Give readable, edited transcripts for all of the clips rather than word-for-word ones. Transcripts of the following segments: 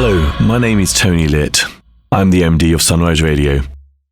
Hello, my name is Tony Litt. I'm the MD of Sunrise Radio,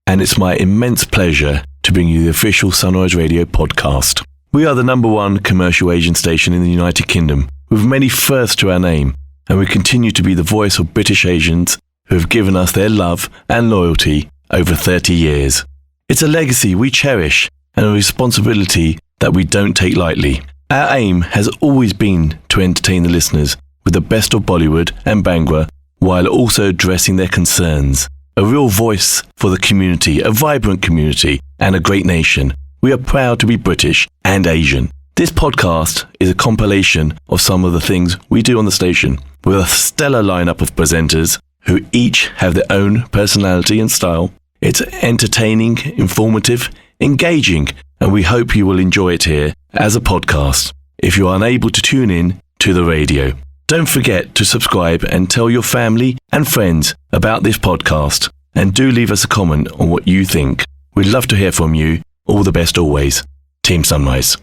and it's my immense pleasure to bring you the official Sunrise Radio podcast. We are the #1 commercial Asian station in the United Kingdom, with many firsts to our name, and we continue to be the voice of British Asians who have given us their love and loyalty over 30 years. It's a legacy we cherish and a responsibility that we don't take lightly. Our aim has always been to entertain the listeners with the best of Bollywood and Bhangra, while also addressing their concerns. A real voice for the community, a vibrant community, and a great nation. We are proud to be British and Asian. This podcast is a compilation of some of the things we do on the station, with a stellar lineup of presenters who each have their own personality and style. It's entertaining, informative, engaging, and we hope you will enjoy it here as a podcast if you are unable to tune in to the radio. Don't forget to subscribe and tell your family and friends about this podcast, and do leave us a comment on what you think. We'd love to hear from you. All the best always. Team Sunrise.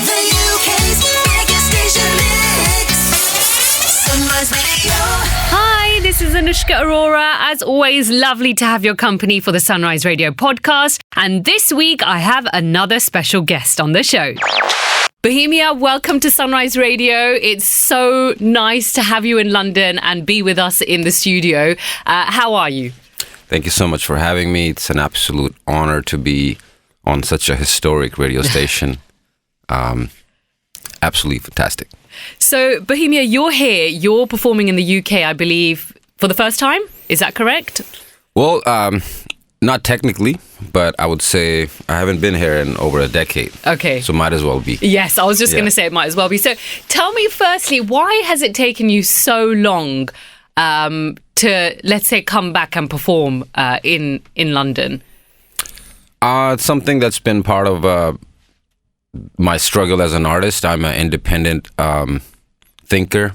The UK's biggest station mix. Sunrise Radio. Hi, this is Anushka Arora. As always, lovely to have your company for the Sunrise Radio podcast. And this week, I have another special guest on the show. Bohemia, welcome to Sunrise Radio. It's so nice to have you in London and be with us in the studio. How are you? Thank you so much for having me. It's an absolute honor to be on such a historic radio station. Absolutely fantastic. So, Bohemia, you're here. You're performing in the UK, I believe, for the first time. Is that correct? Well, not technically, but I would say I haven't been here in over a decade. Okay. So might as well be. Yes, I was just going to say it might as well be. So tell me firstly, why has it taken you so long to, let's say, come back and perform in London? It's something that's been part of my struggle as an artist. I'm an independent thinker.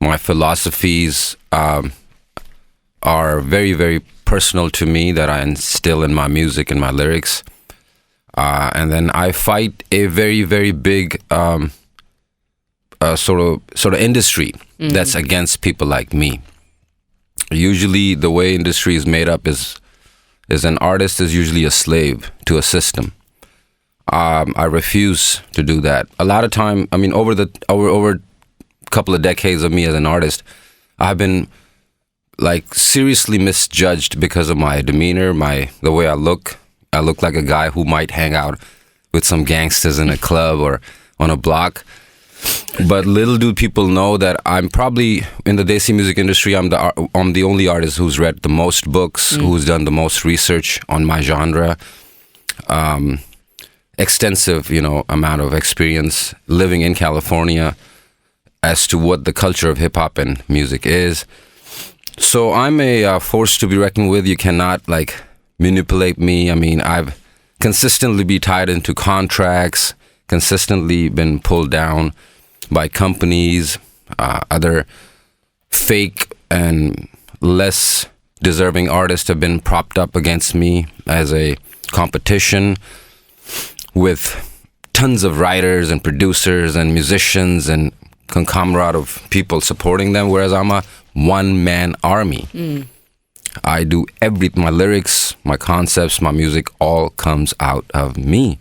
My philosophies are very, very personal to me that I instill in my music and my lyrics. And then I fight a very, very big sort of industry that's against people like me. Usually the way industry is made up is an artist is usually a slave to a system. I refuse to do that. A lot of time, I mean, over a couple of decades of me as an artist, I've been like seriously misjudged because of my demeanor, the way I look. I look like a guy who might hang out with some gangsters in a club or on a block. But little do people know that I'm probably in the Desi music industry. I'm the only artist who's read the most books, who's done the most research on my genre. Extensive, amount of experience living in California as to what the culture of hip hop and music is. So I'm a force to be reckoned with. You cannot manipulate me. I mean, I've consistently been tied into contracts, consistently been pulled down by companies, other fake and less deserving artists have been propped up against me as a competition with tons of writers and producers and musicians and conglomerate of people supporting them, whereas I'm a one-man army. I do my lyrics, my concepts, my music all comes out of me.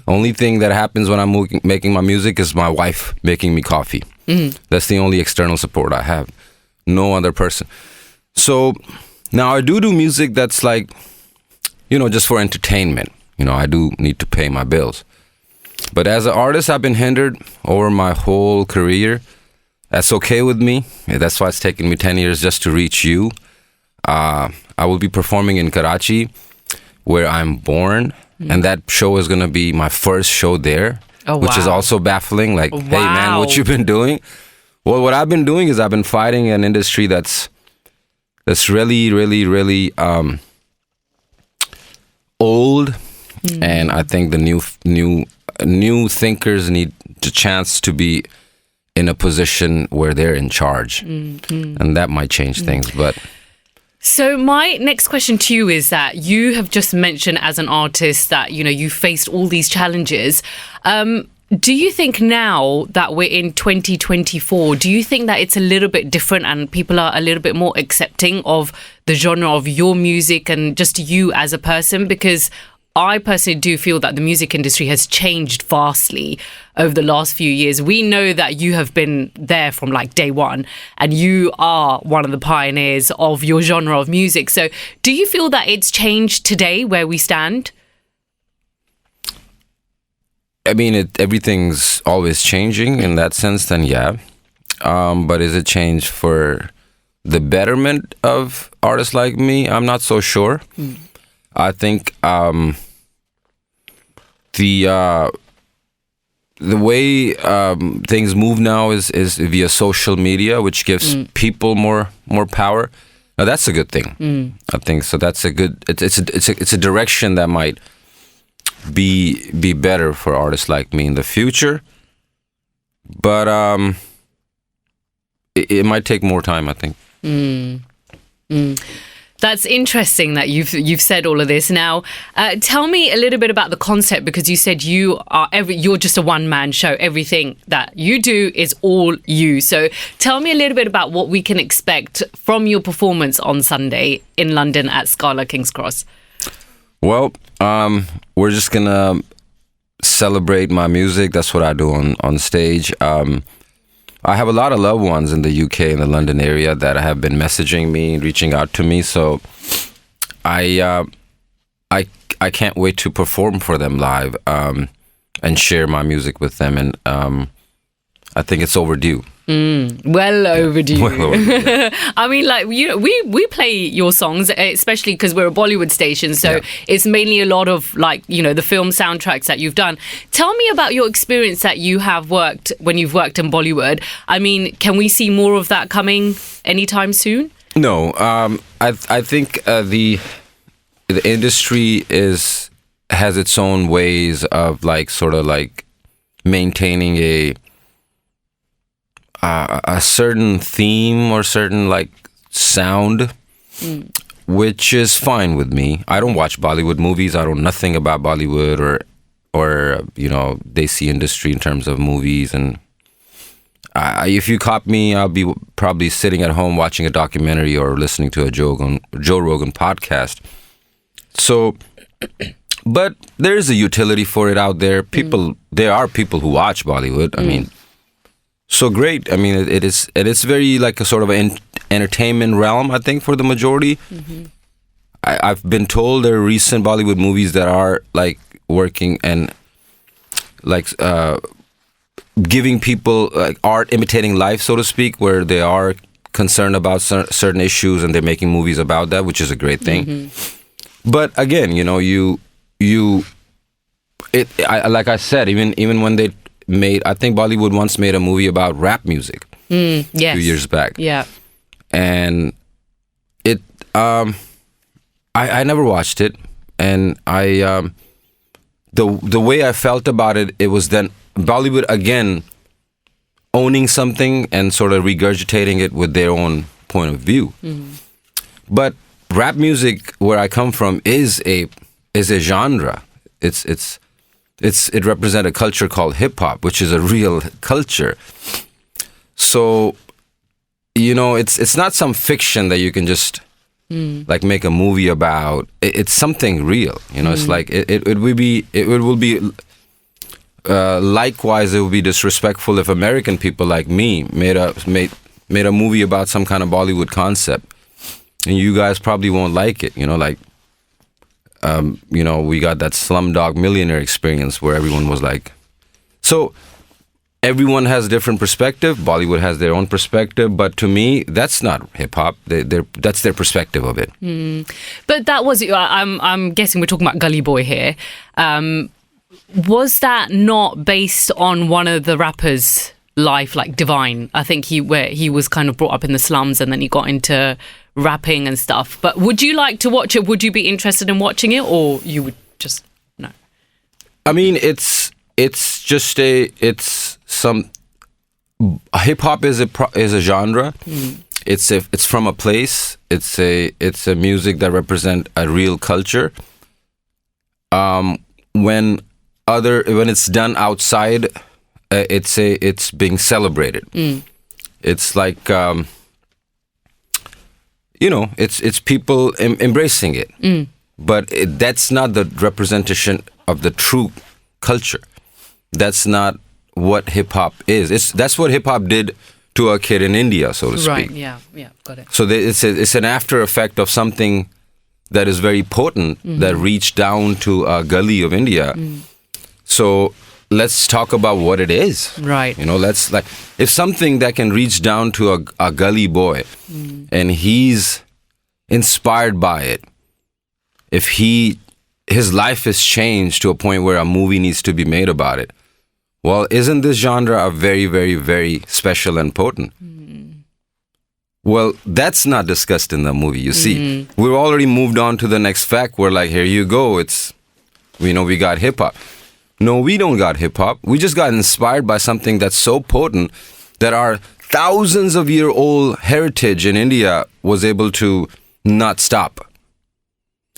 Only thing that happens when I'm making my music is my wife making me coffee. That's the only external support I have. No other person. So now I do music that's just for entertainment. I do need to pay my bills. But as an artist, I've been hindered over my whole career. That's okay with me. That's why it's taken me 10 years just to reach you. I will be performing in Karachi, where I'm born. And that show is going to be my first show there, which is also baffling. Hey, man, what you been doing? Well, what I've been doing is I've been fighting an industry that's really, really, really old. And I think the new thinkers need the chance to be in a position where they're in charge, and that might change things. But so my next question to you is that you have just mentioned as an artist that you faced all these challenges. Do you think now that we're in 2024, do you think that it's a little bit different and people are a little bit more accepting of the genre of your music and just you as a person? Because I personally do feel that the music industry has changed vastly over the last few years. We know that you have been there from like day one and you are one of the pioneers of your genre of music. So do you feel that it's changed today where we stand? I mean, everything's always changing in that sense, then yeah. But is it changed for the betterment of artists like me? I'm not so sure. I think the way things move now is via social media, which gives people more power. Now that's a good thing. I think so. That's a good. It's a direction that might be better for artists like me in the future, but it might take more time, I think. That's interesting that you've said all of this. Now, tell me a little bit about the concept, because you said you're just a one-man show. Everything that you do is all you. So tell me a little bit about what we can expect from your performance on Sunday in London at Scala King's Cross. Well, we're just gonna celebrate my music. That's what I do on stage. I have a lot of loved ones in the UK and the London area that have been messaging me, reaching out to me. So I can't wait to perform for them live and share my music with them. And I think it's overdue. Well overdue. Well overdue. I mean, like, we play your songs, especially because we're a Bollywood station, so it's mainly a lot of, like, the film soundtracks that you've done. Tell me about your experience that you have worked when you've worked in Bollywood. I mean, can we see more of that coming anytime soon? No, I think the industry has its own ways of sort of maintaining a certain theme or certain sound, which is fine with me. I don't watch Bollywood movies. I know nothing about Bollywood or Desi industry in terms of movies. And if you caught me, I'll be probably sitting at home watching a documentary or listening to a Joe Rogan podcast. So, but there is a utility for it out there. There are people who watch Bollywood. I mean. So great. I mean, it is very a sort of an entertainment realm, I think, for the majority. I've been told there are recent Bollywood movies that are working and giving people art imitating life, so to speak, where they are concerned about certain issues and they're making movies about that, which is a great thing. But again, like I said, even when they I think Bollywood once made a movie about rap music Yes. a few years back. Yeah. And it, I never watched it. And the way I felt about it, it was then Bollywood again owning something and sort of regurgitating it with their own point of view. But rap music, where I come from, is a genre. It represents a culture called hip hop, which is a real culture. So, it's not some fiction that you can just make a movie about. It's something real. It's it will be likewise. It would be disrespectful if American people like me made a movie about some kind of Bollywood concept, and you guys probably won't like it. We got that Slumdog Millionaire experience where everyone was so everyone has a different perspective. Bollywood has their own perspective, but to me, that's not hip hop. That's their perspective of it. But that was, I'm guessing we're talking about Gully Boy here. Was that not based on one of the rappers' life, like Divine? I think he was kind of brought up in the slums and then he got into rapping and stuff. But would you like to watch it? Would you be interested in watching it, or you would just no? I mean, it's just hip hop is a genre. It's from a place. It's a music that represents a real culture. When it's done outside, it's being celebrated. It's like it's people embracing it. But that's not the representation of the true culture. That's not what hip hop is. That's what hip hop did to a kid in India, so to speak. Right, yeah, got it. So it's an after effect of something that is very potent that reached down to a gully of India. So let's talk about what it is. Right. Let's if something that can reach down to a gully boy and he's inspired by it, if his life is changed to a point where a movie needs to be made about it, well, isn't this genre a very, very, very special and potent? Well, that's not discussed in the movie, you see. We've already moved on to the next fact. We're like, here you go. We got hip-hop. No, we don't got hip-hop. We just got inspired by something that's so potent that our thousands of year old heritage in India was able to not stop.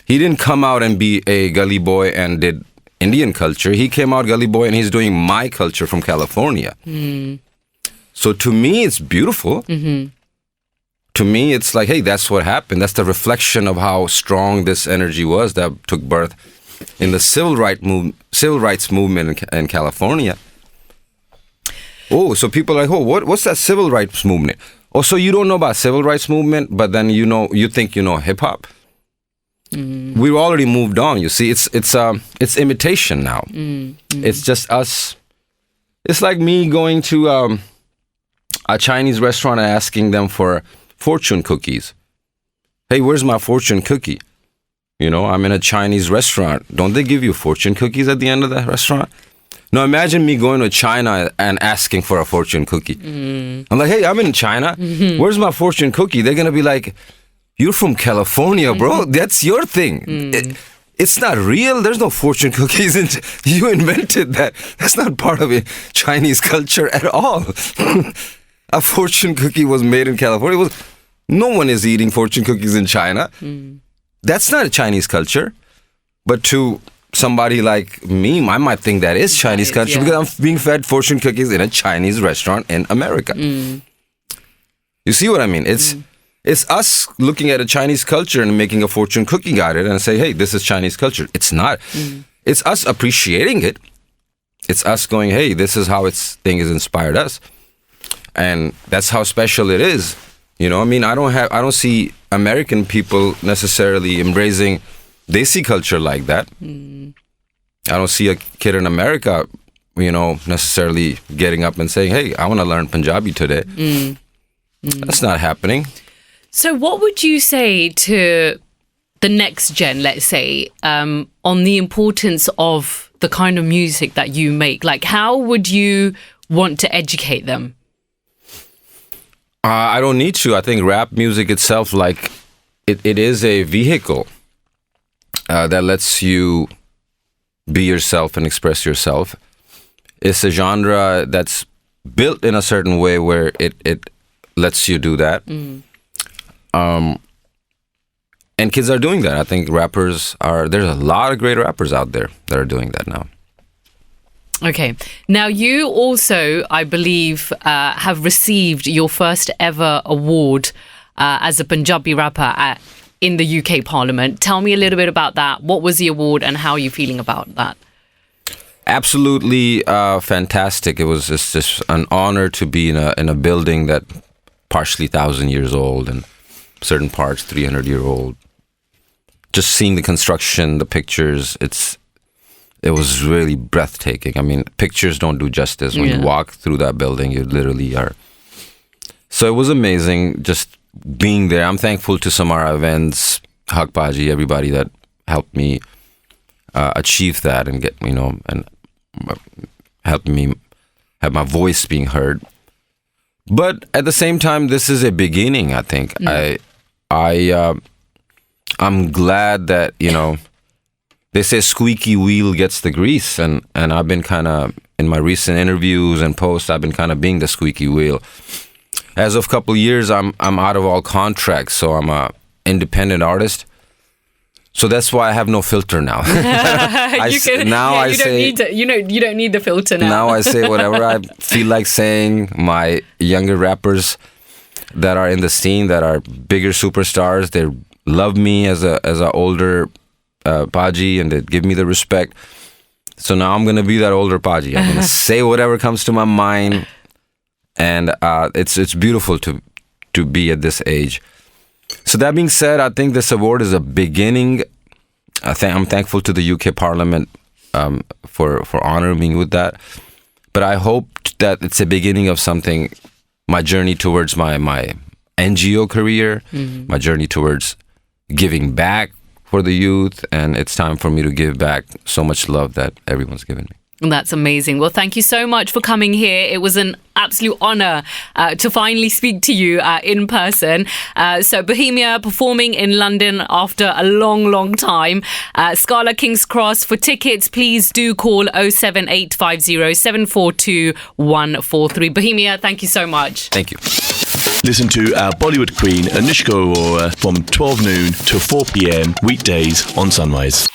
He didn't come out and be a gully boy and did Indian culture. He came out gully boy and he's doing my culture from California. So to me, it's beautiful. To me, it's like, hey, that's what happened. That's the reflection of how strong this energy was that took birth in the civil rights movement in California. Oh, so people are like, what's that civil rights movement? Oh, so you don't know about civil rights movement, but then you think you know hip hop. We've already moved on. You see, it's imitation now. It's just us. It's like me going to a Chinese restaurant and asking them for fortune cookies. Hey, where's my fortune cookie? I'm in a Chinese restaurant. Don't they give you fortune cookies at the end of the restaurant? Now imagine me going to China and asking for a fortune cookie. I'm like, hey, I'm in China. Where's my fortune cookie? They're going to be like, you're from California, bro. That's your thing. It's not real. There's no fortune cookies. You invented that. That's not part of it. Chinese culture at all. A fortune cookie was made in California. No one is eating fortune cookies in China. That's not a Chinese culture. But to somebody like me, I might think that is Chinese culture because I'm being fed fortune cookies in a Chinese restaurant in America. You see what I mean? It's us looking at a Chinese culture and making a fortune cookie out of it and say, hey, this is Chinese culture. It's not. It's us appreciating it. It's us going, hey, this is how thing has inspired us. And that's how special it is. I don't see American people necessarily embracing Desi culture like that. I don't see a kid in America, necessarily getting up and saying, hey, I want to learn Punjabi today. That's not happening. So what would you say to the next gen, let's say, on the importance of the kind of music that you make? Like, how would you want to educate them? I don't need to. I think rap music itself, it is a vehicle that lets you be yourself and express yourself. It's a genre that's built in a certain way where it lets you do that. And kids are doing that. I think there's a lot of great rappers out there that are doing that now. Okay. Now, you also, I believe, have received your first ever award as a Punjabi rapper in the UK Parliament. Tell me a little bit about that. What was the award and how are you feeling about that? Absolutely fantastic. It was just an honor to be in a building that partially 1,000 years old and certain parts 300-year-old. Just seeing the construction, the pictures, it was really breathtaking. I mean, pictures don't do justice. When you walk through that building, you literally are. So it was amazing just being there. I'm thankful to Samara Events, Haq Paji, everybody that helped me achieve that and get, and helped me have my voice being heard. But at the same time, this is a beginning, I think. I'm glad that, they say squeaky wheel gets the grease, and I've been kind of, in my recent interviews and posts, I've been kind of being the squeaky wheel. As of a couple of years, I'm out of all contracts, so I'm a independent artist. So that's why I have no filter now. You don't need the filter now. Now I say whatever I feel like saying. My younger rappers that are in the scene, that are bigger superstars, they love me as a older Paji, and they give me the respect. So now I'm gonna be that older Paji. I'm gonna say whatever comes to my mind, and it's beautiful to be at this age. So that being said, I think this award is a beginning. I'm thankful to the UK Parliament for honoring me with that. But I hope that it's a beginning of something, my journey towards my NGO career, my journey towards giving back for the youth, and it's time for me to give back so much love that everyone's given me. That's amazing. Well, thank you so much for coming here. It was an absolute honor to finally speak to you in person. So Bohemia performing in London after a long time. Scala King's Cross. For tickets, please do call 07850 742 143. Bohemia, thank you so much. Thank you. Listen to our Bollywood queen, Anushka Arora, from 12 noon to 4 p.m. weekdays on Sunrise.